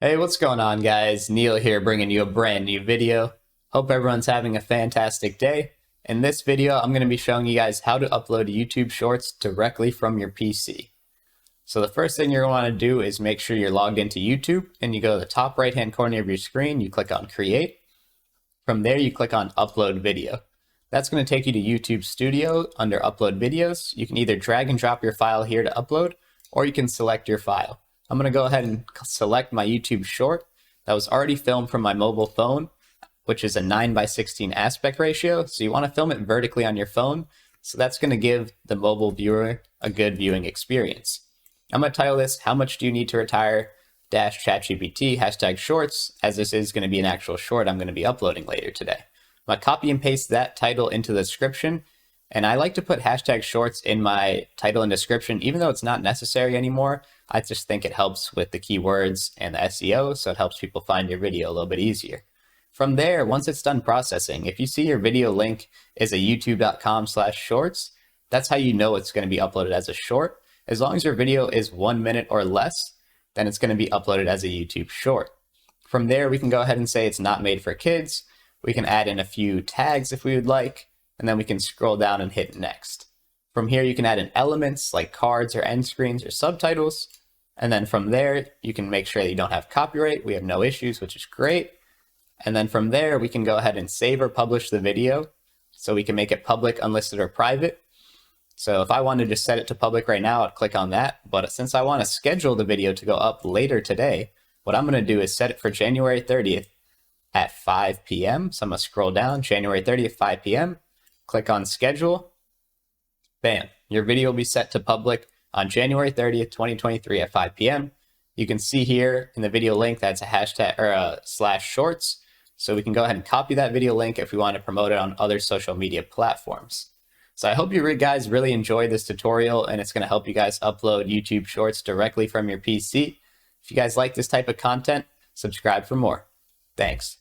Hey, what's going on, guys? Neil here bringing you a brand new video. Hope everyone's having a fantastic day. In this video, I'm going to be showing you guys how to upload YouTube Shorts directly from your PC. So the first thing you're going to want to do is make sure you're logged into YouTube, and you go to the top right-hand corner of your screen, you click on Create. From there, you click on Upload Video. That's going to take you to YouTube Studio under Upload Videos. You can either drag and drop your file here to upload, or you can select your file. I'm going to go ahead and select my YouTube short that was already filmed from my mobile phone, which is a 9:16 aspect ratio. So you want to film it vertically on your phone. So that's going to give the mobile viewer a good viewing experience. I'm going to title this, How Much Do You Need to Retire ChatGPT #shorts, as this is going to be an actual short I'm going to be uploading later today. I'm going to copy and paste that title into the description. And I like to put #shorts in my title and description, even though it's not necessary anymore. I just think it helps with the keywords and the SEO, so it helps people find your video a little bit easier. From there, once it's done processing, if you see your video link is a youtube.com/shorts, that's how you know it's going to be uploaded as a short. As long as your video is 1 minute or less, then it's going to be uploaded as a YouTube short. From there, we can go ahead and say it's not made for kids. We can add in a few tags if we would like, and then we can scroll down and hit next. From here, you can add in elements like cards or end screens or subtitles. And then from there, you can make sure that you don't have copyright. We have no issues, which is great. And then from there, we can go ahead and save or publish the video. So we can make it public, unlisted, or private. So if I wanted to set it to public right now, I'd click on that. But since I want to schedule the video to go up later today, what I'm going to do is set it for January 30th at 5 p.m. So I'm going to scroll down, January 30th, 5 p.m. Click on schedule. Bam, your video will be set to public on January 30th, 2023 at 5 p.m. You can see here in the video link that's a hashtag or a /shorts. So we can go ahead and copy that video link if we want to promote it on other social media platforms. So I hope you guys really enjoyed this tutorial, and it's going to help you guys upload YouTube Shorts directly from your PC. If you guys like this type of content, subscribe for more. Thanks.